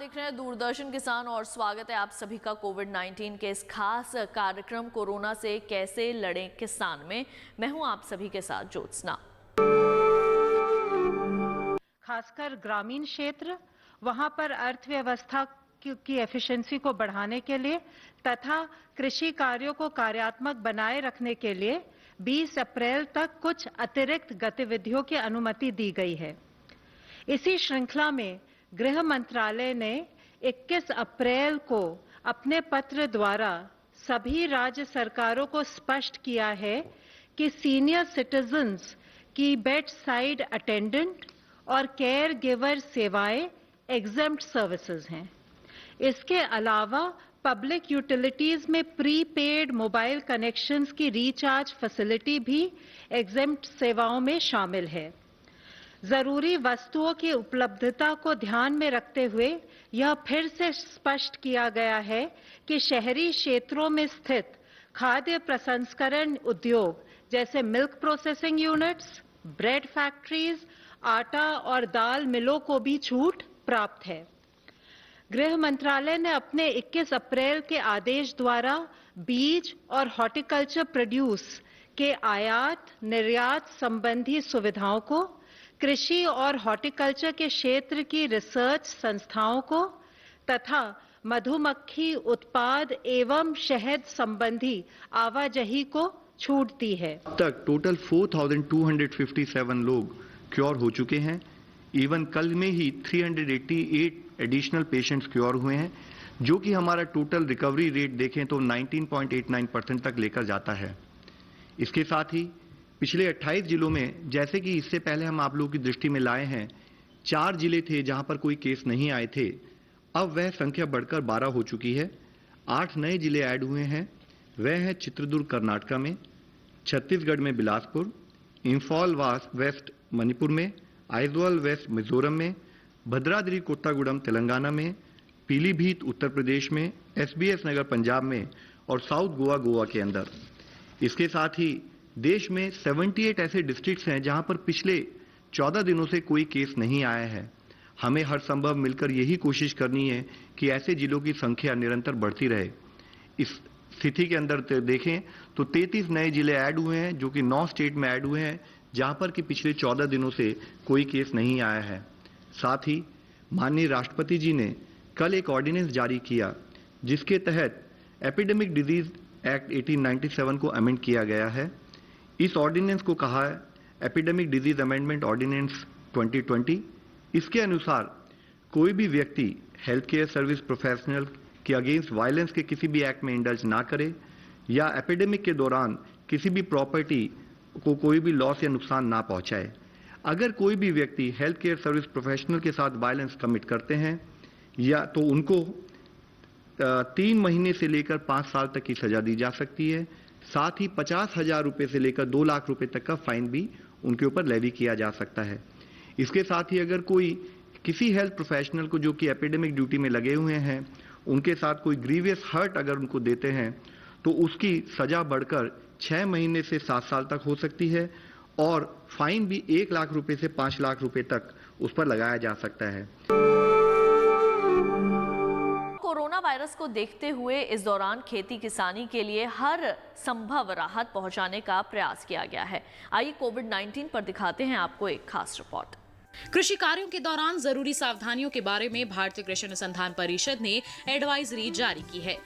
देख रहे हैं दूरदर्शन किसान और स्वागत है आप सभी का कोविड-19 के इस खास कार्यक्रम कोरोना से कैसे लड़ें किसान में। मैं हूं आप सभी के साथ ज्योत्सना। खासकर ग्रामीण क्षेत्र, वहां पर अर्थव्यवस्था की एफिशिएंसी को बढ़ाने के लिए तथा कृषि कार्यों को कार्यात्मक बनाए रखने के लिए 20 अप्रैल तक कुछ अतिरिक्त गतिविधियों की अनुमति दी गई है। इसी श्रृंखला में गृह मंत्रालय ने 21 अप्रैल को अपने पत्र द्वारा सभी राज्य सरकारों को स्पष्ट किया है कि सीनियर सिटीजन्स की बेड साइड अटेंडेंट और केयर गिवर सेवाएं एग्जेम्प्ट सर्विसेज हैं। इसके अलावा पब्लिक यूटिलिटीज में प्रीपेड मोबाइल कनेक्शंस की रिचार्ज फैसिलिटी भी एग्जेम्प्ट सेवाओं में शामिल है। जरूरी वस्तुओं की उपलब्धता को ध्यान में रखते हुए यह फिर से स्पष्ट किया गया है कि शहरी क्षेत्रों में स्थित खाद्य प्रसंस्करण उद्योग जैसे milk processing units, bread factories, आटा और दाल मिलों को भी छूट प्राप्त है। गृह मंत्रालय ने अपने 21 अप्रैल के आदेश द्वारा बीज और हॉर्टिकल्चर प्रोड्यूस के आयात निर्यात संबंधी सुविधाओं को, कृषि और हॉर्टिकल्चर के क्षेत्र की रिसर्च संस्थाओं को तथा मधुमक्खी उत्पाद एवं शहद संबंधी आवाजाही को छूट दी है। अब तक टोटल 4,257 लोग क्योर हो चुके हैं। इवन कल में ही 388 एडिशनल पेशेंट्स क्योर हुए हैं, जो कि हमारा टोटल रिकवरी रेट देखें तो 19.89% तक लेकर जाता है। इसके साथ ही पिछले 28 जिलों में, जैसे कि इससे पहले हम आप लोगों की दृष्टि में लाए हैं, 4 जिले थे जहां पर कोई केस नहीं आए थे, अब वह संख्या बढ़कर 12 हो चुकी है। 8 नए जिले ऐड हुए हैं। वह हैं चित्रदुर्ग कर्नाटका में, छत्तीसगढ़ में बिलासपुर, इंफॉल वेस्ट मणिपुर में, आइजवाल वेस्ट मिजोरम में, भद्राद्री कोत्तागुड़म तेलंगाना में, पीलीभीत उत्तर प्रदेश में, SBS नगर पंजाब में और साउथ गोवा के अंदर। इसके साथ ही देश में 78 ऐसे डिस्ट्रिक्ट्स हैं जहां पर पिछले 14 दिनों से कोई केस नहीं आया है। हमें हर संभव मिलकर यही कोशिश करनी है कि ऐसे जिलों की संख्या निरंतर बढ़ती रहे। इस स्थिति के अंदर देखें तो 33 नए जिले ऐड हुए हैं, जो कि 9 स्टेट में ऐड हुए हैं, जहां पर कि पिछले 14 दिनों से कोई केस नहीं आया है। साथ ही माननीय राष्ट्रपति जी ने कल एक ऑर्डिनेंस जारी किया, जिसके तहत एपिडेमिक डिजीज एक्ट 1897 को अमेंड किया गया है। इस ऑर्डिनेंस को कहा है एपिडेमिक डिजीज अमेंडमेंट ऑर्डिनेंस 2020। इसके अनुसार कोई भी व्यक्ति हेल्थ केयर सर्विस प्रोफेशनल के अगेंस्ट वायलेंस के किसी भी एक्ट में इंडल्ज ना करे या एपिडेमिक के दौरान किसी भी प्रॉपर्टी को कोई भी लॉस या नुकसान ना पहुंचाए। अगर कोई भी व्यक्ति हेल्थ केयर सर्विस प्रोफेशनल के साथ वायलेंस कमिट करते हैं या तो उनको 3 महीने से लेकर 5 साल तक की सजा दी जा सकती है। साथ ही 50,000 रुपए से लेकर 2 लाख रुपए तक का फाइन भी उनके ऊपर लेवी किया जा सकता है। इसके साथ ही अगर कोई किसी हेल्थ प्रोफेशनल को जो कि एपिडेमिक ड्यूटी में लगे हुए हैं, उनके साथ कोई ग्रीवियस हर्ट अगर उनको देते हैं तो उसकी सजा बढ़कर 6 महीने से 7 साल तक हो सकती है और फाइन भी 1 लाख रुपए से 5 लाख रुपए तक उस पर लगाया जा सकता है। कोरोना वायरस को देखते हुए इस दौरान खेती किसानी के लिए हर संभव राहत पहुंचाने का प्रयास किया गया है। आइए कोविड-19 पर दिखाते हैं आपको एक खास रिपोर्ट। कृषि कार्यों के दौरान जरूरी सावधानियों के बारे में भारतीय कृषि अनुसंधान परिषद ने एडवाइजरी जारी की है।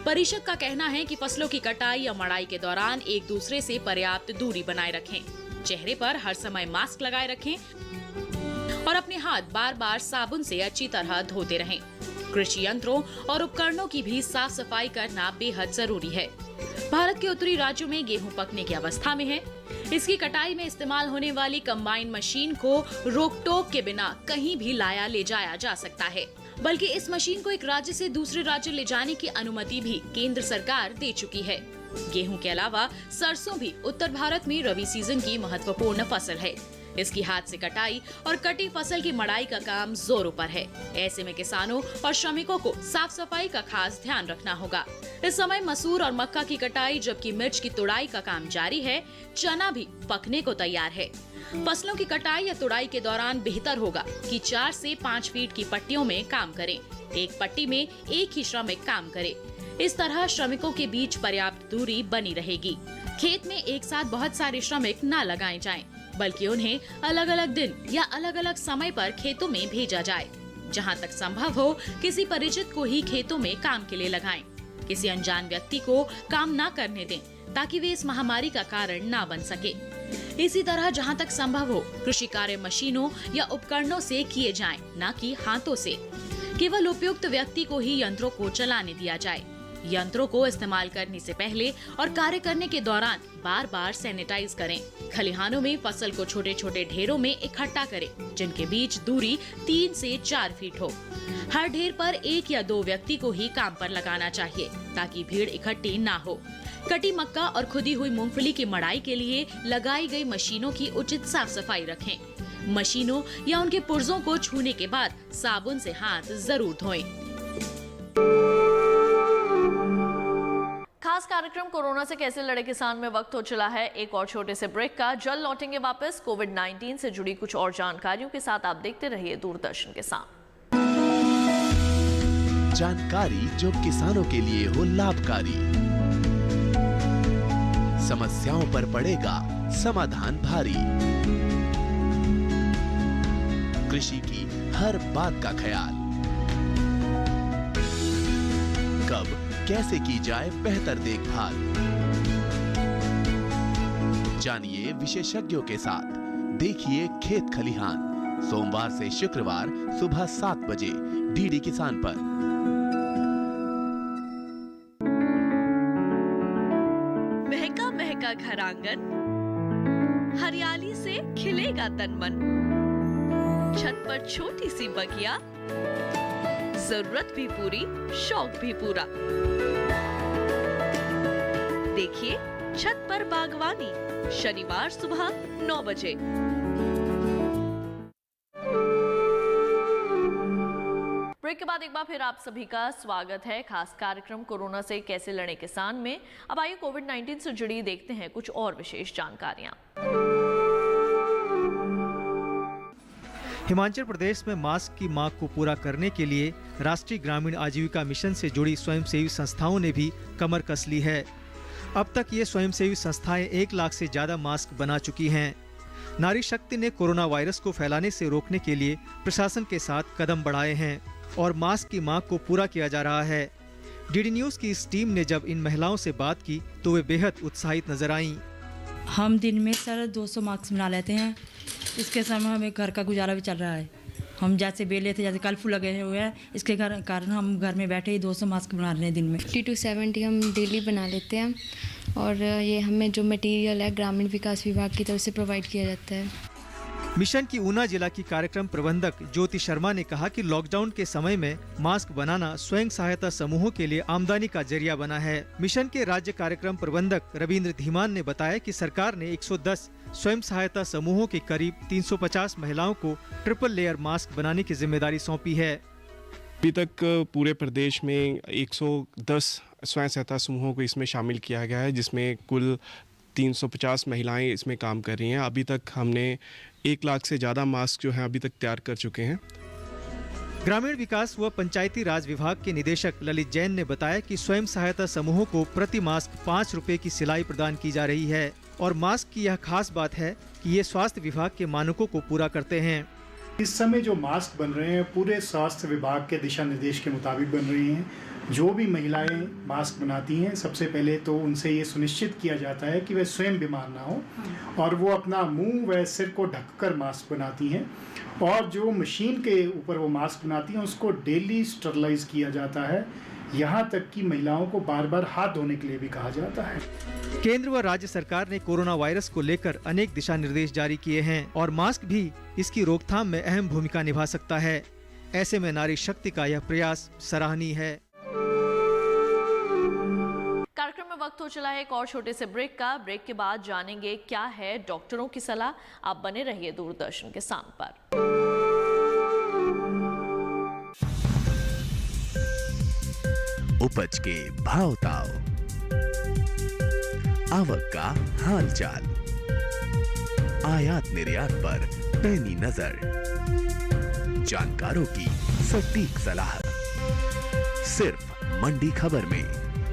परिषद का कहना है कि फसलों की कटाई या मड़ाई के दौरान एक दूसरे से पर्याप्त दूरी बनाए रखें, चेहरे पर हर समय मास्क लगाए रखें और अपने हाथ बार बार साबुन से अच्छी तरह धोते रहें। कृषि यंत्रों और उपकरणों की भी साफ सफाई करना बेहद जरूरी है। भारत के उत्तरी राज्यों में गेहूं पकने की अवस्था में है। इसकी कटाई में इस्तेमाल होने वाली कंबाइन मशीन को रोक टोक के बिना कहीं भी लाया ले जाया जा सकता है, बल्कि इस मशीन को एक राज्य से दूसरे राज्य ले जाने की अनुमति भी केंद्र सरकार दे चुकी है। गेहूं के अलावा सरसों भी उत्तर भारत में रबी सीजन की महत्वपूर्ण फसल है। इसकी हाथ से कटाई और कटी फसल की मड़ाई का काम जोरों पर है। ऐसे में किसानों और श्रमिकों को साफ सफाई का खास ध्यान रखना होगा। इस समय मसूर और मक्का की कटाई जबकि मिर्च की तुड़ाई का काम जारी है। चना भी पकने को तैयार है। फसलों की कटाई या तुड़ाई के दौरान बेहतर होगा कि 4 से 5 फीट की पट्टियों में काम करें। एक पट्टी में एक ही श्रमिक काम करे। इस तरह श्रमिकों के बीच पर्याप्त दूरी बनी रहेगी। खेत में एक साथ बहुत सारे श्रमिक न लगाए जाएं, बल्कि उन्हें अलग अलग दिन या अलग अलग समय पर खेतों में भेजा जाए। जहां तक संभव हो किसी परिचित को ही खेतों में काम के लिए लगाएं। किसी अनजान व्यक्ति को काम न करने दें ताकि वे इस महामारी का कारण न बन सके। इसी तरह जहां तक संभव हो कृषि कार्य मशीनों या उपकरणों से किए जाएं, न कि हाथों से। केवल उपयुक्त व्यक्ति को ही यंत्रों को चलाने दिया जाए। यंत्रों को इस्तेमाल करने से पहले और कार्य करने के दौरान बार बार सैनिटाइज करें। खलिहानों में फसल को छोटे छोटे ढेरों में इकट्ठा करें, जिनके बीच दूरी 3 से 4 फीट हो। हर ढेर पर 1 या 2 व्यक्ति को ही काम पर लगाना चाहिए ताकि भीड़ इकट्ठी ना हो। कटी मक्का और खुदी हुई मूंगफली की मड़ाई के लिए लगाई गई मशीनों की उचित साफ सफाई रखें। मशीनों या उनके पुर्जों को छूने के बाद साबुन से हाथ जरूर धोएं। खास कार्यक्रम कोरोना से कैसे लड़े किसान में वक्त हो चला है एक और छोटे से ब्रेक का। जल्द लौटेंगे वापस कोविड-19 से जुड़ी कुछ और जानकारियों के साथ। आप देखते रहिए दूरदर्शन के साथ। जानकारी जो किसानों के लिए हो लाभकारी, समस्याओं पर पड़ेगा समाधान भारी, कृषि की हर बात का ख्याल, कब कैसे की जाए बेहतर देखभाल। जानिए विशेषज्ञों के साथ, देखिए खेत खलिहान, सोमवार से शुक्रवार सुबह 7 बजे डीडी किसान पर। महका महका घर आंगन, हरियाली से खिलेगा तन मन। छत पर छोटी सी बगिया, जरूरत भी पूरी, शौक भी पूरा। देखिए छत पर बागवानी, शनिवार सुबह 9 बजे। ब्रेक के बाद एक बार फिर आप सभी का स्वागत है खास कार्यक्रम कोरोना से कैसे लड़े किसान में। अब आइए कोविड-19 से जुड़ी देखते हैं कुछ और विशेष जानकारियां। हिमाचल प्रदेश में मास्क की मांग को पूरा करने के लिए राष्ट्रीय ग्रामीण आजीविका मिशन से जुड़ी स्वयंसेवी संस्थाओं ने भी कमर कस ली है। अब तक ये स्वयंसेवी संस्थाएं 1 लाख से ज्यादा मास्क बना चुकी हैं। नारी शक्ति ने कोरोना वायरस को फैलाने से रोकने के लिए प्रशासन के साथ कदम बढ़ाए हैं और मास्क की मांग को पूरा किया जा रहा है। डीडी न्यूज की इस टीम ने जब इन महिलाओं से बात की तो वे बेहद उत्साहित नजर आईं। हम दिन में सर 200 मास्क बना लेते हैं। इसके समय हमें घर का गुजारा भी चल रहा है। हम जैसे बेले थे, जैसे कर्फ्यू लगे हुए हैं, इसके कारण हम घर में बैठे ही 200 मास्क बना रहे हैं दिन में। 50 to 70 हम डेली बना लेते हैं और ये हमें जो मटेरियल है ग्रामीण विकास विभाग की तरफ से प्रोवाइड किया जाता है। मिशन की ऊना जिला की कार्यक्रम प्रबंधक ज्योति शर्मा ने कहा कि लॉकडाउन के समय में मास्क बनाना स्वयं सहायता समूहों के लिए आमदनी का जरिया बना है। मिशन के राज्य कार्यक्रम प्रबंधक रविंद्र धीमान ने बताया कि सरकार ने 110 स्वयं सहायता समूहों के करीब 350 महिलाओं को ट्रिपल लेयर मास्क बनाने की जिम्मेदारी सौंपी है। अभी तक पूरे प्रदेश में 110 स्वयं सहायता समूहों को इसमें शामिल किया गया है, जिसमें कुल 350 महिलाएं इसमें काम कर रही हैं। अभी तक हमने 1 लाख से ज़्यादा मास्क जो हैं अभी तक तैयार कर चुके हैं। ग्रामीण विकास व पंचायती राज विभाग के निदेशक ललित जैन ने बताया कि स्वयं सहायता समूहों को प्रति मास्क 5 रुपए की सिलाई प्रदान की जा रही है और मास्क की यह खास बात है कि ये स्वास्थ्य विभाग के मानकों को पूरा करते हैं। इस समय जो मास्क बन रहे हैं पूरे स्वास्थ्य विभाग के दिशा निर्देश के मुताबिक बन रहे हैं। जो भी महिलाएं मास्क बनाती हैं सबसे पहले तो उनसे ये सुनिश्चित किया जाता है कि वे स्वयं बीमार ना हो और वो अपना मुंह व सिर को ढककर मास्क बनाती हैं और जो मशीन के ऊपर वो मास्क बनाती हैं उसको डेली स्टरलाइज किया जाता है। यहाँ तक कि महिलाओं को बार बार हाथ धोने के लिए भी कहा जाता है। केंद्र व राज्य सरकार ने कोरोना वायरस को लेकर अनेक दिशा निर्देश जारी किए हैं और मास्क भी इसकी रोकथाम में अहम भूमिका निभा सकता है। ऐसे में नारी शक्ति का यह प्रयास सराहनीय है। कार्यक्रम में वक्त हो चला है एक और छोटे से ब्रेक का। ब्रेक के बाद जानेंगे क्या है डॉक्टरों की सलाह। आप बने रहिए दूरदर्शन के साथ पर। उपज के भाव ताव, आवक का हाल चाल, आयात निर्यात पर पैनी नजर, जानकारों की सटीक सलाह, सिर्फ मंडी खबर में,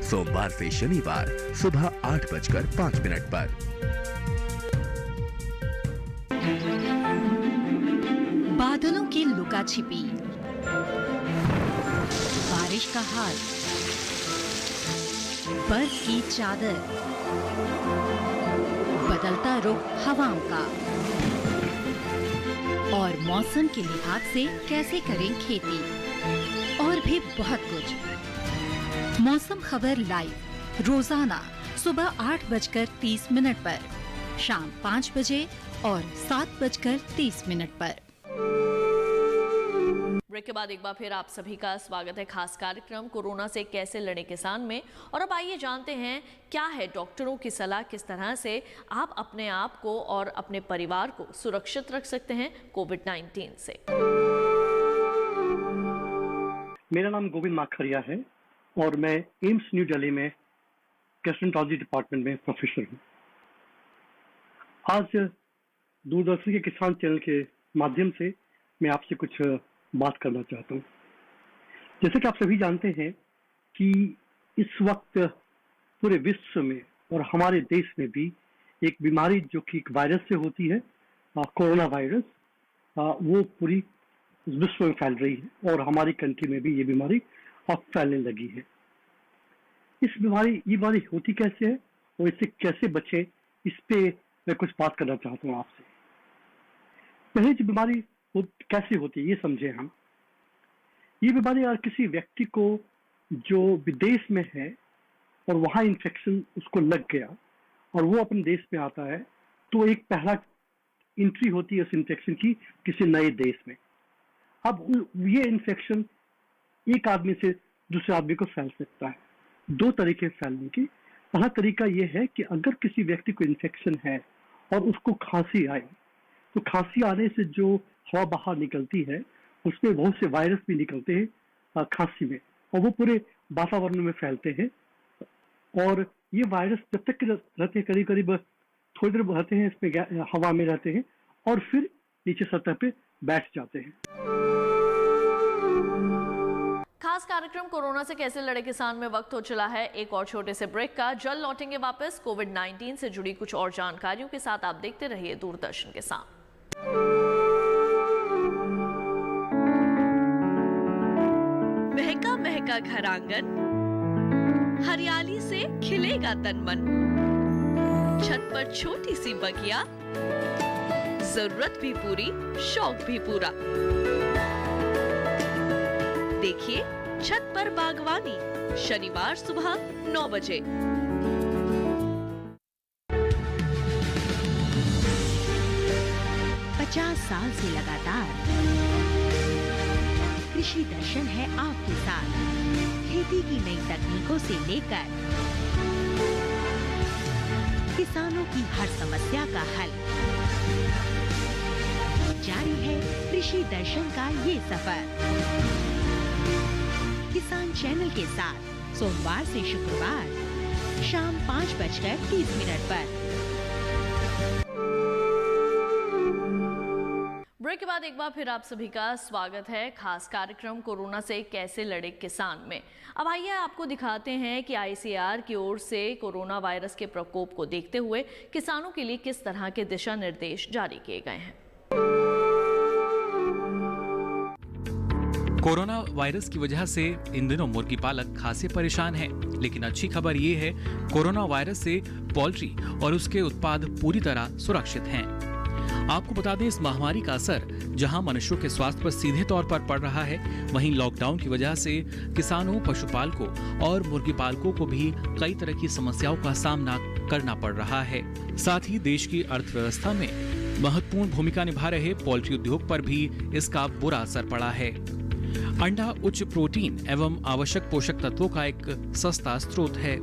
सोमवार से शनिवार सुबह 8:05 पर। बादलों की लुका छिपी, बारिश का हाल, बर्फ की चादर, बदलता रुख हवाओं का, और मौसम के लिहाज से कैसे करें खेती, और भी बहुत कुछ। मौसम खबर लाइव रोजाना सुबह 8:30 पर, शाम 5 बजे और 7:30 पर। ब्रेक के बाद एक बार फिर आप सभी का स्वागत है खास कार्यक्रम कोरोना से कैसे लड़े किसान में। और अब आइए जानते हैं क्या है डॉक्टरों की सलाह, किस तरह से आप अपने आप को और अपने परिवार को सुरक्षित रख सकते हैं कोविड-19 से। मेरा नाम गोविंद माखरिया है और मैं एम्स न्यू दिल्ली में गैस्ट्रोएंटरोलॉजी डिपार्टमेंट में प्रोफेसर हूँ। आज दूरदर्शन के किसान चैनल के माध्यम से मैं आपसे कुछ बात करना चाहता हूँ। जैसे कि आप सभी जानते हैं कि इस वक्त पूरे विश्व में और हमारे देश में भी एक बीमारी जो कि एक वायरस से होती है, कोरोना वायरस, वो पूरी विश्व में फैल रही है और हमारी कंट्री में भी ये बीमारी अब फैलने लगी है। ये बीमारी होती कैसे है और इससे कैसे बचे, इस पे मैं कुछ बात करना चाहता हूँ आपसे। पहले जो बीमारी कैसे होती है ये समझे हम। ये बीमारी अगर किसी व्यक्ति को जो विदेश में है और वहां इन्फेक्शन उसको लग गया और वो अपने देश में आता है, तो एक पहला एंट्री होती है उस इन्फेक्शन की किसी नए देश में। अब ये इन्फेक्शन एक आदमी से दूसरे आदमी को फैल सकता है। 2 तरीके फैलने की। पहला तरीका ये है कि अगर किसी व्यक्ति को इन्फेक्शन है और उसको खांसी आए, तो खांसी आने से जो हवा बाहर निकलती है उसमें बहुत से वायरस भी निकलते हैं खांसी में, और वो पूरे वातावरण में फैलते हैं। और ये वायरस जब तक रहते हैं, करीब करीब थोड़ी देर रहते हैं इसमें, हवा में रहते हैं और फिर नीचे सतह पे बैठ जाते हैं। खास कार्यक्रम कोरोना से कैसे लड़े किसान में वक्त हो चला है एक और छोटे से ब्रेक का। जल्द लौटेंगे वापस कोविड-19 से जुड़ी कुछ और जानकारियों के साथ। आप देखते रहिए दूरदर्शन के साथ। महका महका घर आंगन, हरियाली से खिलेगा तन मन, छत पर छोटी सी बगिया, जरूरत भी पूरी शौक भी पूरा। देखिए छत पर बागवानी, शनिवार सुबह 9 बजे। साल से लगातार कृषि दर्शन है आपके साथ। खेती की नई तकनीकों से लेकर किसानों की हर समस्या का हल, जारी है कृषि दर्शन का ये सफर। किसान चैनल के साथ सोमवार से शुक्रवार शाम 5:30 पर। ब्रेक के बाद एक बार फिर आप सभी का स्वागत है खास कार्यक्रम कोरोना से कैसे लड़े किसान में। अब आइए आपको दिखाते हैं कि आईसीएआर की ओर से कोरोना वायरस के प्रकोप को देखते हुए किसानों के लिए किस तरह के दिशा निर्देश जारी किए गए हैं। कोरोना वायरस की वजह से इन दिनों मुर्गी पालक खासे परेशान हैं, लेकिन अच्छी खबर ये है कोरोना वायरस से पोल्ट्री और उसके उत्पाद पूरी तरह सुरक्षित हैं। आपको बता दें, इस महामारी का असर जहां मनुष्यों के स्वास्थ्य पर सीधे तौर पर पड़ रहा है, वहीं लॉकडाउन की वजह से किसानों, पशुपालकों और मुर्गी पालकों को भी कई तरह की समस्याओं का सामना करना पड़ रहा है। साथ ही देश की अर्थव्यवस्था में महत्वपूर्ण भूमिका निभा रहे पोल्ट्री उद्योग पर भी इसका बुरा असर पड़ा है। अंडा उच्च प्रोटीन एवं आवश्यक पोषक तत्वों का एक सस्ता स्रोत है।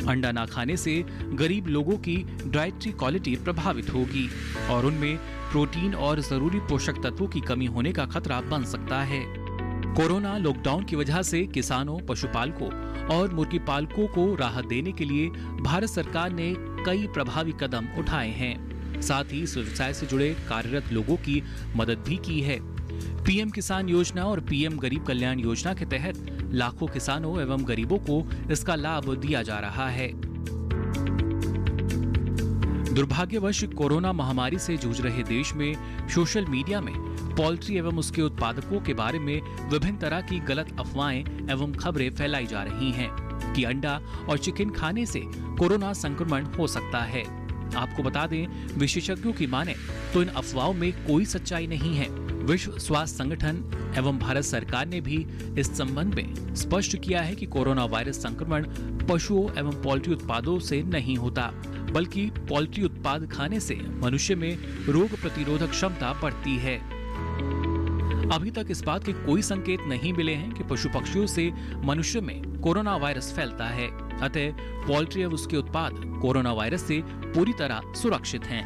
अंडा ना खाने से गरीब लोगों की डाइटरी क्वालिटी प्रभावित होगी और उनमें प्रोटीन और जरूरी पोषक तत्वों की कमी होने का खतरा बन सकता है। कोरोना लॉकडाउन की वजह से किसानों, पशुपालकों और मुर्गी पालकों को राहत देने के लिए भारत सरकार ने कई प्रभावी कदम उठाए हैं। साथ ही इस व्यवसाय से जुड़े कार्यरत लोगों की मदद भी की है। पीएम किसान योजना और पीएम गरीब कल्याण योजना के तहत लाखों किसानों एवं गरीबों को इसका लाभ दिया जा रहा है। दुर्भाग्यवश कोरोना महामारी से जूझ रहे देश में सोशल मीडिया में पोल्ट्री एवं उसके उत्पादकों के बारे में विभिन्न तरह की गलत अफवाहें एवं खबरें फैलाई जा रही हैं कि अंडा और चिकन खाने से कोरोना संक्रमण हो सकता है। आपको बता दें, विशेषज्ञों की माने तो इन अफवाहों में कोई सच्चाई नहीं है। विश्व स्वास्थ्य संगठन एवं भारत सरकार ने भी इस संबंध में स्पष्ट किया है कि कोरोना वायरस संक्रमण पशुओं एवं पोल्ट्री उत्पादों से नहीं होता, बल्कि पोल्ट्री उत्पाद खाने से मनुष्य में रोग प्रतिरोधक क्षमता बढ़ती है। अभी तक इस बात के कोई संकेत नहीं मिले हैं कि पशु पक्षियों से मनुष्य में कोरोना वायरस फैलता है। अतः पोल्ट्री और उसके उत्पाद कोरोना वायरस से पूरी तरह सुरक्षित हैं।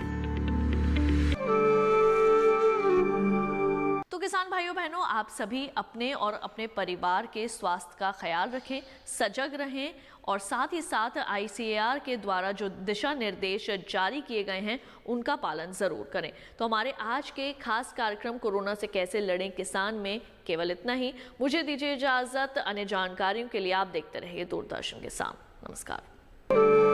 तो किसान भाइयों बहनों, आप सभी अपने और अपने परिवार के स्वास्थ्य का ख्याल रखें, सजग रहें और साथ ही साथ ICAR के द्वारा जो दिशा निर्देश जारी किए गए हैं उनका पालन ज़रूर करें। तो हमारे आज के खास कार्यक्रम कोरोना से कैसे लड़ें किसान में केवल इतना ही। मुझे दीजिए इजाज़त। अन्य जानकारियों के लिए आप देखते रहिए दूरदर्शन के साथ। नमस्कार।